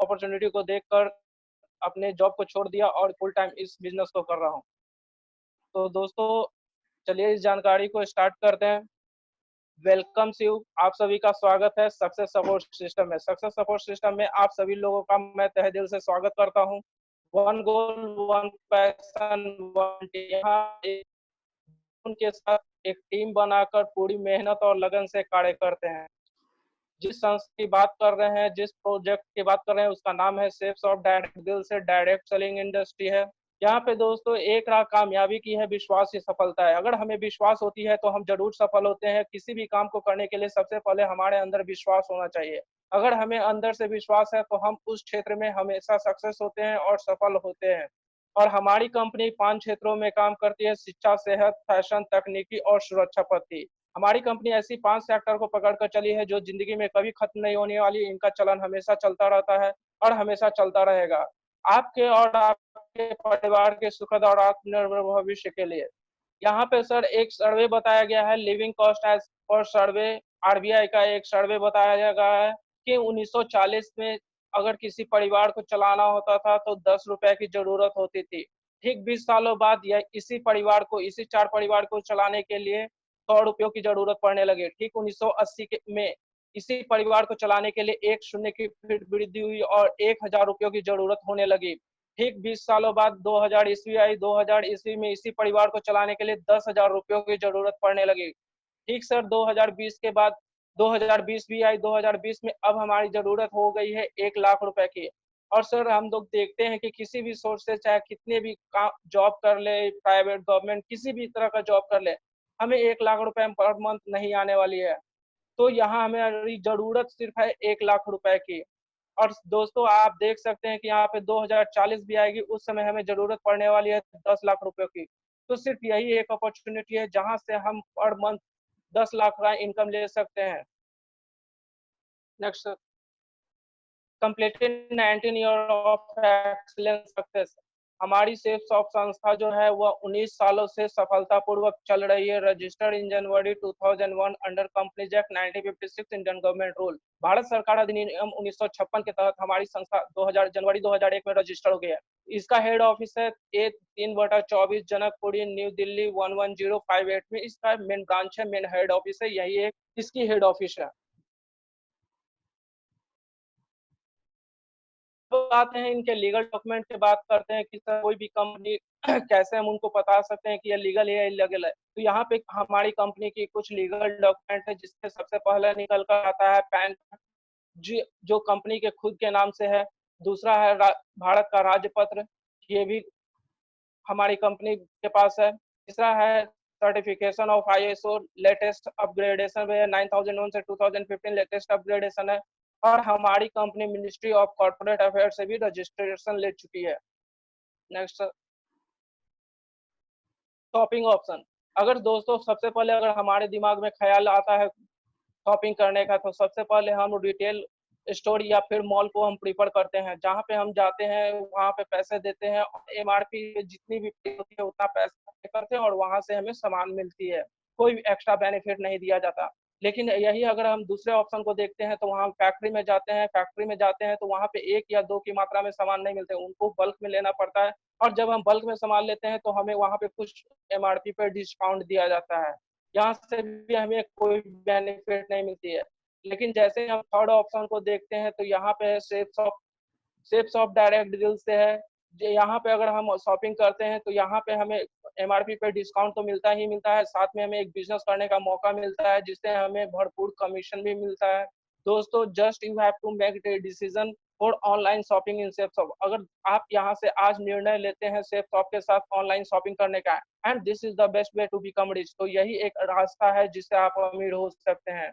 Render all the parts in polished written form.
Opportunity को देखकर अपने जॉब को छोड़ दिया और फुल टाइम इस बिज़नेस को कर रहा हूँ। तो दोस्तों, चलिए इस जानकारी को स्टार्ट करते हैं। वेलकम्स यू, आप सभी का स्वागत है सक्सेस सपोर्ट सिस्टम में। सक्सेस सपोर्ट सिस्टम में आप सभी लोगों का मैं तहे दिल से स्वागत करता हूँ। One goal, one passion, one team. यहाँ उनके साथ एक टीम बनाकर पूरी मेहनत और लगन से कार्य करते हैं। जिस संस्था की बात कर रहे हैं, जिस प्रोजेक्ट की बात कर रहे हैं, उसका नाम है सेफ सॉफ्ट डायरेक्ट दिल से डायरेक्ट सेलिंग इंडस्ट्री है। यहाँ पे दोस्तों एक राह कामयाबी की है, विश्वास ही सफलता है। अगर हमें विश्वास होती है तो हम जरूर सफल होते हैं। किसी भी काम को करने के लिए सबसे पहले हमारे अंदर विश्वास होना चाहिए। अगर हमें अंदर से विश्वास है तो हम उस क्षेत्र में हमेशा सक्सेस होते हैं और सफल होते हैं। और हमारी कंपनी 5 क्षेत्रों में काम करती है: शिक्षा, सेहत, फैशन, तकनीकी और सुरक्षा पद्धति। हमारी कंपनी ऐसी 5 सेक्टर को पकड़ कर चली है जो ज़िंदगी में कभी खत्म नहीं होने वाली। इनका चलन हमेशा चलता रहता है और हमेशा चलता रहेगा। आपके और आपके परिवार के सुखद और आत्मनिर्भर भविष्य के लिए। यहाँ पे सर एक सर्वे बताया गया है, लिविंग कॉस्ट एज पर सर्वे, आरबीआई का एक सर्वे बताया गया है कि 1940 में अगर किसी परिवार को चलाना होता था तो 10 रुपए की जरूरत होती थी। ठीक 20 सालों बाद यह इसी 4 परिवार को चलाने के लिए 100 रुपयों की जरूरत पड़ने लगी। ठीक 1980 में इसी परिवार को चलाने के लिए एक शून्य की फिर वृद्धि हुई और 1000 रुपयों की जरूरत होने लगी। ठीक 20 सालों बाद 2000 ईस्वी आई। 2000 ईस्वी में इसी परिवार को चलाने के लिए 10,000 रुपयों की जरूरत पड़ने लगी। ठीक सर, 2020 के बाद 2020 भी आई। 2020 में अब हमारी जरूरत हो गई है 1,00,000 रुपए की। और सर हम लोग देखते हैं कि किसी भी सोर्स से चाहे कितने भी जॉब कर ले, प्राइवेट गवर्नमेंट किसी भी तरह का जॉब कर ले, हमें 1,00,000 रुपए पर मंथ नहीं आने वाली है। तो यहाँ हमारी जरूरत सिर्फ है 1,00,000 रुपए की। और दोस्तों आप देख सकते हैं कि यहाँ पे 2040 भी आएगी, उस समय हमें जरूरत पड़ने वाली है 10,00,000 रुपयों की। तो सिर्फ यही एक अपॉर्चुनिटी है जहां से हम पर मंथ 10,00,000 का इनकम ले सकते हैं। Next, completed 19 year of excellence success. हमारी सेफ सॉफ्ट संस्था जो है वह 19 सालों से सफलतापूर्वक चल रही है। Registered in January 2001 under companies act 1956 Indian government rule. Bharat सरकार अधिनियम 1956 के तहत हमारी संस्था 2000 जनवरी 2001 में रजिस्टर हो गई है। इसका हेड ऑफिस है A3/24 जनकपुरी, न्यू दिल्ली 11058 में। इसका मेन ब्रांच है, मेन हेड ऑफिस है, यही एक इसकी हेड ऑफिस है। तो आते हैं इनके लीगल डॉक्यूमेंट की बात करते हैं कि सर कोई भी कंपनी कैसे हम उनको बता सकते हैं कि ये लीगल है या इलीगल है। तो यहाँ पे हमारी कंपनी की कुछ लीगल डॉक्यूमेंट है जिसमें सबसे पहले निकल कर आता है पैन, जो कंपनी के खुद के नाम से है। दूसरा है भारत का राज्य पत्र, ये भी हमारी कंपनी के पास है। तीसरा है certification of ISO latest upgradation है, 9001 से 2015 लेटेस्ट अपग्रेडेशन है। और हमारी company ministry of corporate affair से भी रजिस्ट्रेशन ले चुकी है। Next, shopping option. अगर दोस्तों सबसे पहले अगर हमारे दिमाग में ख्याल आता है शॉपिंग करने का, तो सबसे पहले हम रिटेल स्टोर या फिर मॉल को हम प्रीफर करते हैं, जहाँ पे हम जाते हैं वहाँ पे पैसे देते हैं और एमआरपी पे जितनी भी होती है उतना पैसा पे करते हैं और वहाँ से हमें सामान मिलती है। कोई भी एक्स्ट्रा बेनिफिट नहीं दिया जाता। लेकिन यही अगर हम दूसरे ऑप्शन को देखते हैं तो वहाँ फैक्ट्री में जाते हैं तो वहाँ पे 1 या 2 की मात्रा में सामान नहीं मिलते, उनको बल्क में लेना पड़ता है। और जब हम बल्क में सामान लेते हैं तो हमें वहाँ पे कुछ एमआरपी पर डिस्काउंट दिया जाता है, यहाँ से भी हमें कोई बेनिफिट नहीं मिलती है। लेकिन जैसे हम थर्ड ऑप्शन को देखते हैं तो यहाँ पे सेफ सॉफ्ट डायरेक्ट डील से है। यहाँ पे अगर हम शॉपिंग करते हैं तो यहाँ पे हमें एमआरपी पे डिस्काउंट तो मिलता ही मिलता है, साथ में हमें एक बिजनेस करने का मौका मिलता है जिससे हमें भरपूर कमीशन भी मिलता है। दोस्तों just you have to make the decision for online shopping in Safe Shop. अगर आप यहाँ से आज निर्णय लेते हैं सेफ शॉप के साथ ऑनलाइन शॉपिंग करने का, and this is the best way to become rich, तो यही एक रास्ता है जिससे आप अमीर हो सकते हैं।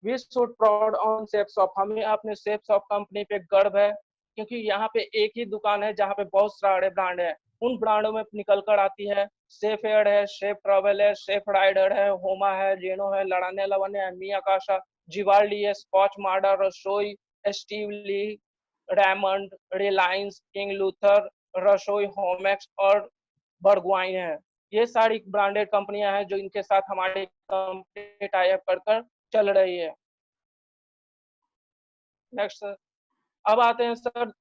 We should proud on Safe Shop. हमें अपने सेफ शॉप कंपनी पे गर्व है क्योंकि यहाँ पे एक ही दुकान है जहाँ पे बहुत सारे ब्रांड है। उन ब्रांडों में निकल कर आती है सेफ एयर है, सेफ ट्रेवल है, सेफ राइडर है, होमा है, रेनो है, लड़ाने लवाने है, मिया काशा, जिवाल्डी है, स्कॉच मार्डर, रसोई, स्टीव ली, रेमंड, रिलायंस, किंग लूथर, रसोई, होमेक्स और बर्गवाइन है। ये सारी ब्रांडेड कंपनियां हैं जो इनके साथ हमारी कंपनी टाई अप कर चल रही है। नेक्स्ट, अब आते हैं सर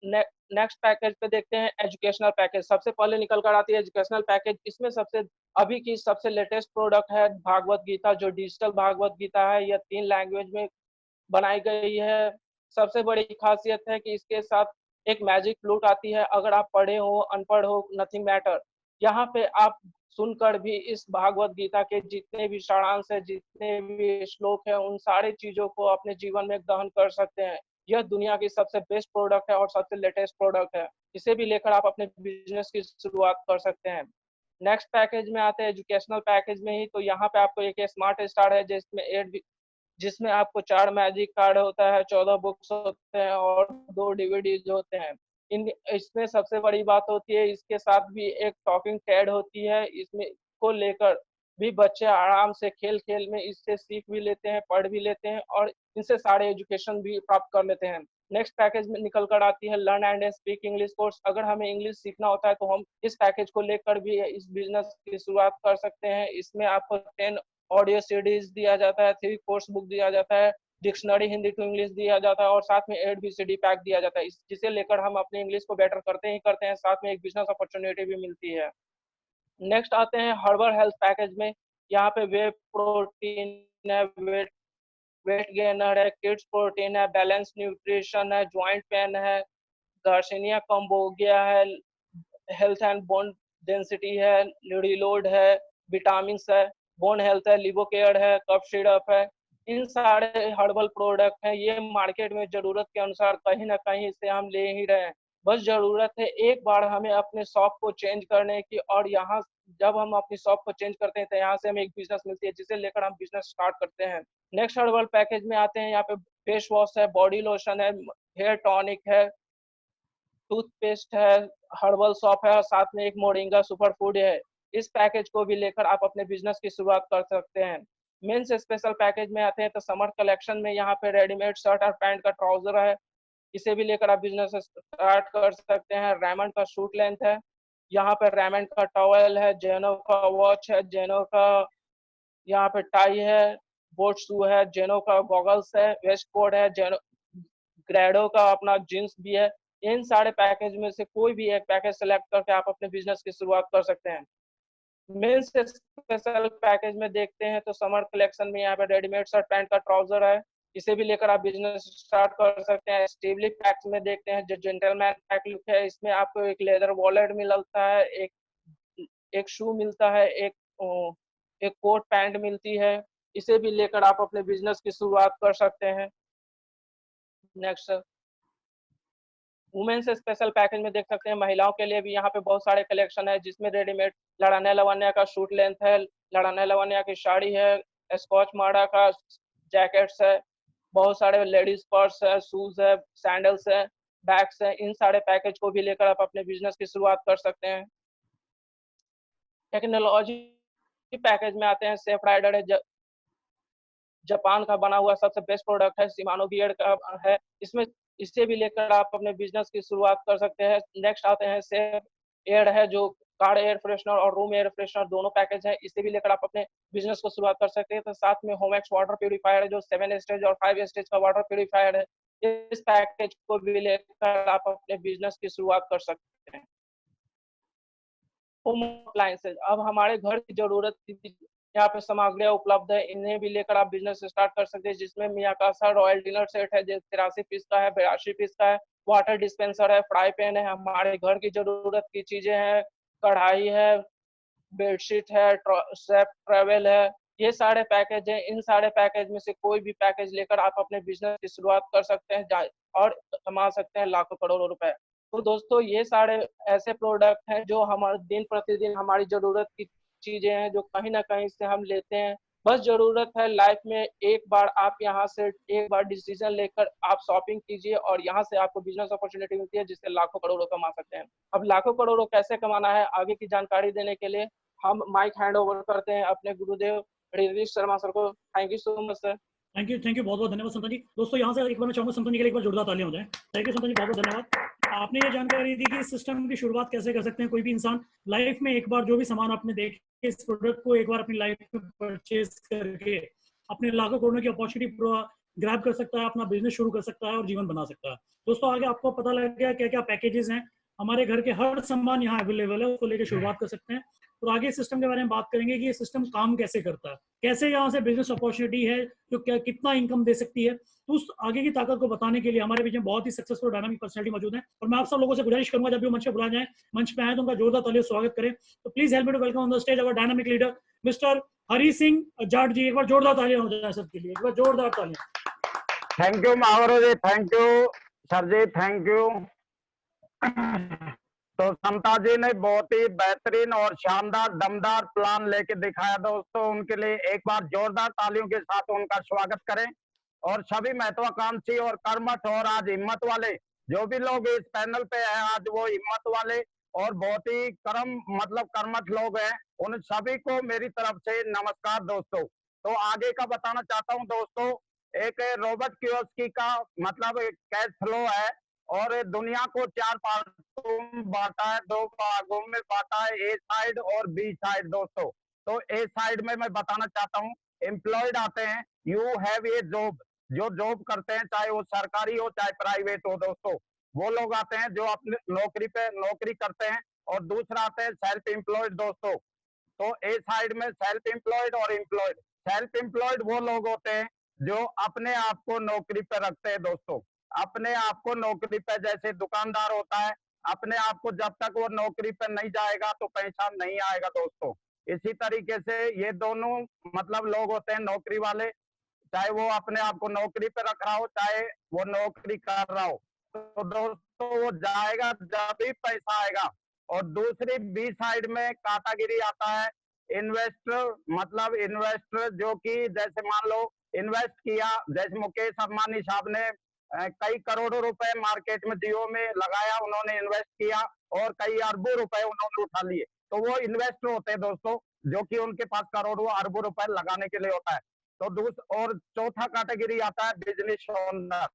नेक्स्ट पैकेज पे, देखते हैं एजुकेशनल पैकेज। सबसे पहले निकल कर आती है एजुकेशनल पैकेज। इसमें सबसे अभी की सबसे लेटेस्ट प्रोडक्ट है भागवत गीता, जो डिजिटल भागवत गीता है। यह 3 लैंग्वेज में बनाई गई है। सबसे बड़ी खासियत है कि इसके साथ एक मैजिक फ्लूट आती है। अगर आप पढ़े हो अनपढ़ हो, नथिंग मैटर। यहाँ पे आप सुनकर भी इस भागवत गीता के जितने भी सारांश है, जितने भी श्लोक है, उन सारे चीजों को अपने जीवन में ग्रहण कर सकते हैं। यह दुनिया की सबसे बेस्ट प्रोडक्ट है और सबसे लेटेस्ट प्रोडक्ट है। इसे भी लेकर आप अपने बिजनेस की शुरुआत कर सकते हैं। नेक्स्ट पैकेज में आते हैं एजुकेशनल पैकेज में ही। तो यहाँ पे आपको एक स्मार्ट स्टार है, जिसमें आपको 4 मैजिक कार्ड होता है, 14 बुक्स होते हैं और 2 डीवीडीज होते हैं। इन इसमें सबसे बड़ी बात होती है, इसके साथ भी एक टॉकिंग टेड होती है। इसमें को लेकर भी बच्चे आराम से खेल खेल में इससे सीख भी लेते हैं, पढ़ भी लेते हैं और इनसे सारे एजुकेशन भी प्राप्त कर लेते हैं। नेक्स्ट पैकेज में निकल कर आती है learn and speak English course. अगर हमें इंग्लिश सीखना होता है तो हम इस पैकेज को लेकर भी इस बिजनेस की शुरुआत कर सकते हैं। इसमें आपको 10 ऑडियो सीडीज दिया जाता है, 3 कोर्स बुक दिया जाता है, डिक्शनरी हिंदी टू इंग्लिश दिया जाता है और साथ में 8 बीसीडी पैक दिया जाता है, जिसे लेकर हम अपने इंग्लिश को बेटर करते ही करते हैं, साथ में एक बिजनेस अपॉर्चुनिटी भी मिलती है। नेक्स्ट आते हैं हर्बल हेल्थ पैकेज में। यहाँ पे वे प्रोटीन है, वेट गेनर है, किड्स प्रोटीन है, बैलेंस न्यूट्रिशन है, ज्वाइंट पेन है, गार्सिनिया कम्बोगिया है, हेल्थ एंड बोन डेंसिटी है, रिलोड है, विटामिन है, बोन हेल्थ है, लिवो केयर है, कफ सिरप है। इन सारे हर्बल प्रोडक्ट हैं। ये मार्केट में जरूरत के अनुसार कहीं ना कहीं से हम ले ही रहे हैं। बस जरूरत है एक बार हमें अपने शॉप को चेंज करने की, और यहाँ जब हम अपनी शॉप को चेंज करते हैं तो यहाँ से हमें एक बिजनेस मिलती है, जिसे लेकर हम बिजनेस स्टार्ट करते हैं। नेक्स्ट हर्बल पैकेज में आते हैं। यहाँ पे फेस वॉश है, बॉडी लोशन है, हेयर टॉनिक है, टूथपेस्ट है, हर्बल सॉप है और साथ में एक मोरिंगा सुपर फूड है। इस पैकेज को भी लेकर आप अपने बिजनेस की शुरुआत कर सकते हैं। मेंस स्पेशल पैकेज में आते हैं तो समर कलेक्शन में यहाँ पे रेडीमेड शर्ट और पैंट का ट्राउजर है, इसे भी लेकर आप बिजनेस स्टार्ट कर सकते हैं। रेमंड का सूट लेंथ है, यहाँ पे रेमंड का टॉवेल है, जेनो का वॉच है, जेनो का यहाँ पे टाई है, बोट शू है, जेनो का गॉगल्स है, वेस्ट कोट है, जेनो ग्रेडो का अपना जींस भी है। इन सारे पैकेज में से कोई भी एक पैकेज सेलेक्ट करके आप अपने बिजनेस की शुरुआत कर सकते हैं। मेंस स्पेशल पैकेज में देखते हैं तो समर कलेक्शन में यहाँ पे रेडीमेड शर्ट पैंट का ट्राउजर है, इसे भी लेकर आप बिजनेस स्टार्ट कर सकते हैं। स्टीवली पैक्स में देखते हैं जो जेंटलमैन पैक लुक है, इसमें आपको एक लेदर वॉलेट मिलता है, एक शू मिलता है, एक कोट पैंट मिलती है। इसे भी लेकर आप अपने बिजनेस की शुरुआत कर सकते हैं। नेक्स्ट वुमेन्स स्पेशल पैकेज में देख सकते हैं, महिलाओं के लिए भी यहाँ पे बहुत सारे कलेक्शन है, जिसमें रेडीमेड लड़ाने लवाने का सूट लेंथ है, लड़ाने लवाने की साड़ी है, स्कॉच मारा का जैकेट्स है, बहुत सारे लेडीज पर्स है, शूज है, सैंडल्स है, बैग्स है। इन सारे पैकेज को भी लेकर आप अपने बिजनेस की शुरुआत कर सकते हैं। टेक्नोलॉजी पैकेज में आते हैं, सेफ राइडर है, जापान का बना हुआ सबसे बेस्ट प्रोडक्ट है, शिमानो बियर्ड का है। इसमें इसे भी लेकर आप अपने बिजनेस की शुरुआत कर सकते हैं। नेक्स्ट आते हैं सेफ एयर है, जो कार एयर फ्रेशनर और रूम एयर फ्रेशनर दोनों पैकेज है, इसे भी लेकर आप अपने बिजनेस को शुरुआत कर सकते हैं। तो साथ में होमएक्स वाटर प्यूरिफायर है, जो 7 स्टेज और 5 स्टेज का वाटर प्यूरिफायर है। इस पैकेज को भी लेकर आप अपने बिजनेस की शुरुआत कर सकते हैं। होम अप्लायंसेज, अब हमारे घर की जरूरत की यहाँ पे सामग्रियाँ उपलब्ध है, इन्हें भी लेकर आप बिजनेस स्टार्ट कर सकते हैं। जिसमें मियाकासा रॉयल डिनर सेट है, जो 83 पीस का है, 82 पीस का है, वाटर डिस्पेंसर है, फ्राई पैन है, हमारे घर की जरूरत की चीजें हैं, कढ़ाई है, बेडशीट है, सेफ ट्रेवल है। ये सारे पैकेज हैं। इन सारे पैकेज में से कोई भी पैकेज लेकर आप अपने बिजनेस की शुरुआत कर सकते हैं और कमा सकते हैं लाखों करोड़ों रुपए। तो दोस्तों, ये सारे ऐसे प्रोडक्ट हैं जो हमारे दिन प्रतिदिन हमारी जरूरत की चीजें हैं, जो कहीं ना कहीं से हम लेते हैं। बस जरूरत है लाइफ में एक बार आप यहाँ से एक बार डिसीजन लेकर आप शॉपिंग कीजिए और यहाँ से आपको बिजनेस अपॉर्चुनिटी मिलती है, जिससे लाखों करोड़ों कमा सकते हैं। अब लाखों करोड़ों कैसे कमाना है, आगे की जानकारी देने के लिए हम माइक हैंड ओवर करते हैं अपने गुरुदेव ऋषि शर्मा सर को। Thank you so much sir. Thank you बहुत बहुत धन्यवाद संतन जी। दोस्तों यहाँ से एक बार मैं चाहूंगा संतन जी के लिए एक बार जोरदार तालियां हो जाए। थैंक यू संतन जी, बहुत बहुत धन्यवाद। आपने ये जानकारी दी कि इस सिस्टम की शुरुआत कैसे कर सकते हैं। कोई भी इंसान लाइफ में एक बार जो भी सामान आपने देखे, इस प्रोडक्ट को एक बार अपनी लाइफ में परचेज करके अपने लाखों करोड़ों की अपॉर्चुनिटी ग्रैब कर सकता है, अपना बिजनेस शुरू कर सकता है और जीवन बना सकता है। दोस्तों आगे आपको पता लग गया क्या क्या पैकेजेस हैं, हमारे घर के हर सामान यहाँ अवेलेबल है, उसको लेकर शुरुआत कर सकते हैं। और आगे सिस्टम के बारे में बात करेंगे कि ये सिस्टम काम कैसे करता है, कैसे यहाँ से बिजनेस अपॉर्चुनिटी है जो क्या कितना इनकम दे सकती है। तो उस आगे की ताकत को बताने के लिए हमारे बीच में बहुत ही सक्सेसफुल डायनामिक पर्सनैलिटी मौजूद है, और मैं आप सब लोगों से गुजारिश करूंगा जब भी मंच पे बुलाया जाए, मंच पे आए तो उनका जोरदार तालियों से स्वागत करें। तो please help me to welcome on the stage our dynamic leader mister Hari Singh Jat ji. एक बार जोरदार तालियां हो जाए सबके लिए, एक बार जोरदार तालियां। Thank you Mahavaro ji, thank you sir ji, thank you. तो समता जी ने बहुत ही बेहतरीन और शानदार दमदार प्लान लेके दिखाया दोस्तों, उनके लिए एक बार जोरदार तालियों के साथ उनका स्वागत करें। और सभी महत्वाकांक्षी और कर्मठ और आज हिम्मत वाले जो भी लोग इस पैनल पे हैं, आज वो हिम्मत वाले और बहुत ही कर्मठ लोग हैं, उन सभी को मेरी तरफ से नमस्कार दोस्तों। तो आगे का बताना चाहता हूं दोस्तों, एक रॉबर्ट कियोसाकी का कैश फ्लो है और दुनिया को 4 पार्टों में बांटा है, 2 भागों में बांटा है, ए साइड और बी साइड दोस्तों। तो ए साइड में मैं बताना चाहता हूँ, एम्प्लॉयड आते हैं, यू हैव ए जॉब, जो जॉब करते हैं चाहे वो सरकारी हो चाहे प्राइवेट हो दोस्तों, वो लोग आते हैं जो अपने नौकरी करते हैं। और दूसरा आते हैं सेल्फ एम्प्लॉयड दोस्तों। तो ए साइड में सेल्फ एम्प्लॉयड और एम्प्लॉयड। सेल्फ एम्प्लॉयड वो लोग होते हैं जो अपने आप को नौकरी पे रखते हैं दोस्तों, अपने आप को नौकरी पे, जैसे दुकानदार होता है, अपने आप को जब तक वो नौकरी पे नहीं जाएगा तो पैसा नहीं आएगा दोस्तों। इसी तरीके से ये दोनों लोग होते हैं नौकरी वाले, चाहे वो अपने आप को नौकरी पे रख रहा हो चाहे वो नौकरी कर रहा हो। तो दोस्तों वो जाएगा जब ही पैसा आएगा। और दूसरी बी साइड में कैटेगरी आता है इन्वेस्टर जो कि जैसे मान लो इन्वेस्ट किया, जैसे मुकेश अंबानी साहब ने कई करोड़ों रुपए मार्केट में जियो में लगाया, उन्होंने इन्वेस्ट किया और कई अरबों रुपए उन्होंने उठा लिए, तो वो इन्वेस्टर होते हैं दोस्तों, जो कि उनके पास करोड़ों अरबों रुपए लगाने के लिए होता है। तो और चौथा कैटेगरी आता है बिजनेस ओनर,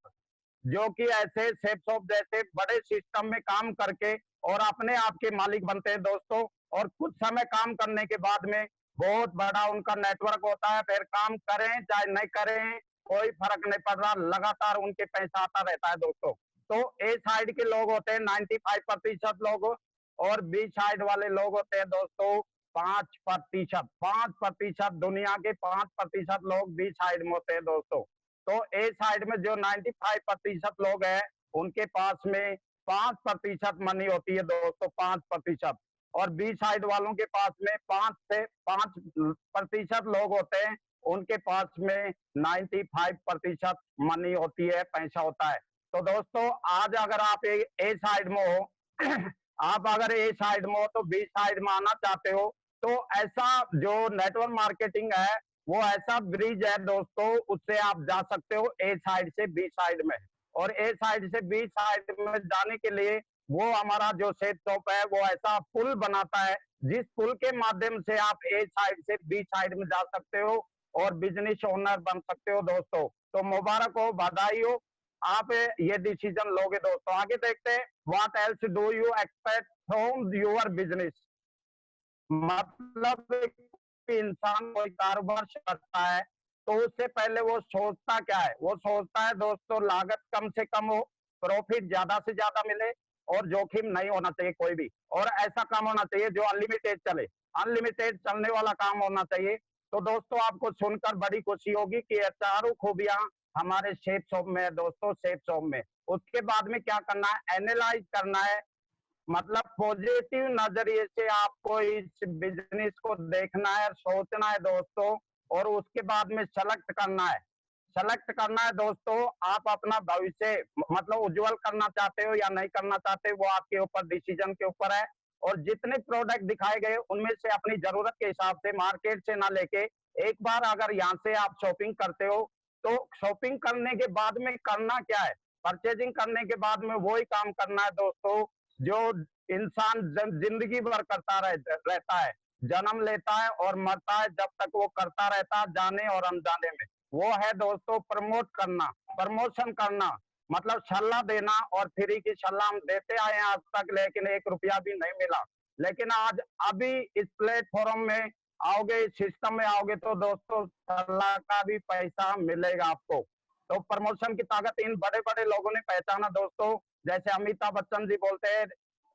जो कि ऐसे सेफ शॉप जैसे बड़े सिस्टम में काम करके और अपने आप के मालिक बनते हैं दोस्तों। और कुछ समय काम करने के बाद में बहुत बड़ा उनका नेटवर्क होता है, फिर काम करें चाहे नहीं करें कोई फर्क नहीं पड़ रहा, लगातार उनके पैसा आता रहता है दोस्तों। तो ए साइड के लोग होते हैं 95% लोग, और बी साइड वाले लोग होते हैं दोस्तों 5%। दुनिया के 5% लोग बी साइड में होते हैं दोस्तों। तो ए साइड में जो 95% लोग हैं उनके पास में 5% मनी होती है दोस्तों, 5%। और बी साइड वालों के पास में 5% लोग होते हैं, उनके पास में 95% मनी होती है, पैसा होता है। तो दोस्तों आज अगर आप ए साइड में हो आप अगर ए साइड में हो तो बी साइड में आना चाहते हो, तो ऐसा जो नेटवर्क मार्केटिंग है वो ऐसा ब्रिज है दोस्तों, उससे आप जा सकते हो ए साइड से बी साइड में। और ए साइड से बी साइड में जाने के लिए वो हमारा जो सेफ शॉप है वो ऐसा पुल बनाता है, जिस पुल के माध्यम से आप ए साइड से बी साइड में जा सकते हो और बिजनेस ओनर बन सकते हो दोस्तों। तो मुबारक हो, बधाई हो, आप ये डिसीजन लोगे दोस्तों। आगे देखते हैं, what else do you expect from your business. इंसान कोई कारोबार करता है तो उससे पहले वो सोचता क्या है, वो सोचता है दोस्तों लागत कम से कम हो, प्रॉफिट ज्यादा से ज्यादा मिले और जोखिम नहीं होना चाहिए कोई भी, और ऐसा काम होना चाहिए जो अनलिमिटेड चले, अनलिमिटेड चलने वाला काम होना चाहिए। तो दोस्तों आपको सुनकर बड़ी खुशी होगी कि ये चारों खूबियां हमारे सेफ शॉप में है दोस्तों, सेफ शॉप में। उसके बाद में क्या करना है, एनालाइज करना है, पॉजिटिव नजरिए से आपको इस बिजनेस को देखना है, सोचना है दोस्तों, और उसके बाद में सेलेक्ट करना है। सेलेक्ट करना है दोस्तों, आप अपना भविष्य उज्जवल करना चाहते हो या नहीं करना चाहते, वो आपके ऊपर, डिसीजन के ऊपर है। और जितने प्रोडक्ट दिखाए गए उनमें से अपनी जरूरत के हिसाब से मार्केट से ना लेके एक बार अगर यहाँ से आप शॉपिंग करते हो, तो शॉपिंग करने के बाद में करना क्या है, परचेजिंग करने के बाद में वही काम करना है दोस्तों जो इंसान जिंदगी भर करता रहता है, जन्म लेता है और मरता है, जब तक वो करता रहता है जाने और अनजाने में, वो है दोस्तों प्रमोट करना, प्रमोशन करना, सलाह देना। और फ्री की सलाह हम देते आए हैं आज तक, लेकिन 1 रुपया भी नहीं मिला। लेकिन आज अभी इस प्लेटफॉर्म में आओगे, इस सिस्टम में आओगे तो दोस्तों सलाह का भी पैसा मिलेगा आपको। तो प्रमोशन की ताकत इन बड़े बड़े लोगों ने पहचाना दोस्तों। जैसे अमिताभ बच्चन जी बोलते हैं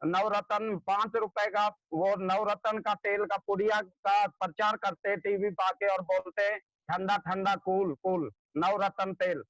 नवरत्न 5 रुपए का, वो नवरत्न का तेल का पुड़िया का प्रचार करते हैं टीवी पा के और बोलते हैं ठंडा ठंडा कूल कूल नवरत्न तेल।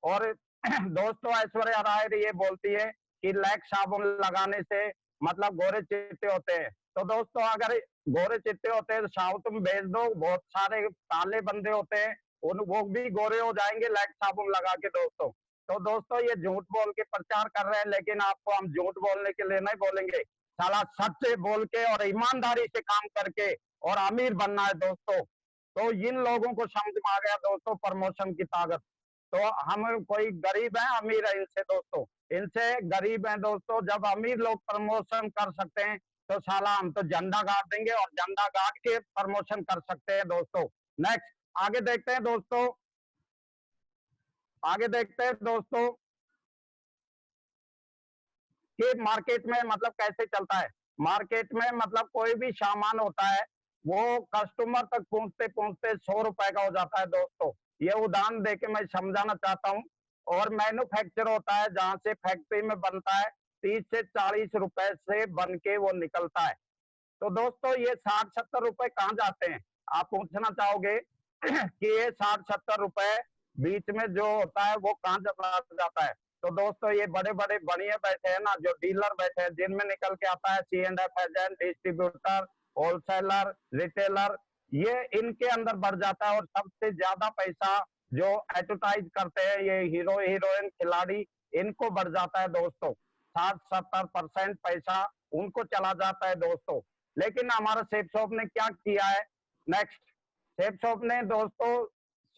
और दोस्तों ऐश्वर्या राय ये बोलती है कि लैक्स साबुन लगाने से मतलब गोरे चिट्टे होते हैं। तो दोस्तों अगर गोरे चिट्टे होते हैं तो साउथ में भेज दो, बहुत सारे काले बंदे होते हैं उन वो भी गोरे हो जाएंगे लैक्स साबुन लगा के दोस्तों। तो दोस्तों ये झूठ बोल के प्रचार कर रहे हैं, लेकिन आपको हम झूठ बोलने के लिए नहीं बोलेंगे, साला सच बोल के और ईमानदारी से काम करके और अमीर बनना है दोस्तों। तो इन लोगों को समझ में आ गया दोस्तों प्रमोशन की ताकत। तो हम कोई गरीब है अमीर है इनसे दोस्तों, इनसे गरीब है दोस्तों। जब अमीर लोग प्रमोशन कर सकते हैं तो साला हम तो झंडा गाड़ देंगे और झंडा गाड़ के प्रमोशन कर सकते हैं दोस्तों। नेक्स्ट आगे देखते हैं दोस्तों, आगे देखते हैं दोस्तों कि मार्केट में मतलब कैसे चलता है। मार्केट में मतलब कोई भी सामान होता है वो कस्टमर तक पहुंचते पहुंचते 100 रुपए का हो जाता है दोस्तों। ये उदाहरण देके मैं समझाना चाहता हूँ। और मैन्युफैक्चर होता है जहां से फैक्ट्री में बनता है 30 से 40 रुपए से बन के वो निकलता है। तो दोस्तों ये 60-70 रुपए कहाँ जाते हैं आप पूछना चाहोगे कि ये 60-70 रुपए बीच में जो होता है वो कहाँ चला जाता है। तो दोस्तों ये बड़े बड़े बनिए बैठे हैं ना, जो डीलर बैठे हैं जिनमें निकल के आता है C&F agent, distributor, wholesaler, retailer, ये इनके अंदर बढ़ जाता है। और सबसे ज्यादा पैसा जो एडवर्टाइज करते हैं ये हीरो हीरोइन खिलाड़ी, इनको बढ़ जाता है दोस्तों। 60-70% पैसा उनको चला जाता है दोस्तों। लेकिन हमारा शेफ शॉप ने क्या किया है, नेक्स्ट शेफ शॉप ने दोस्तों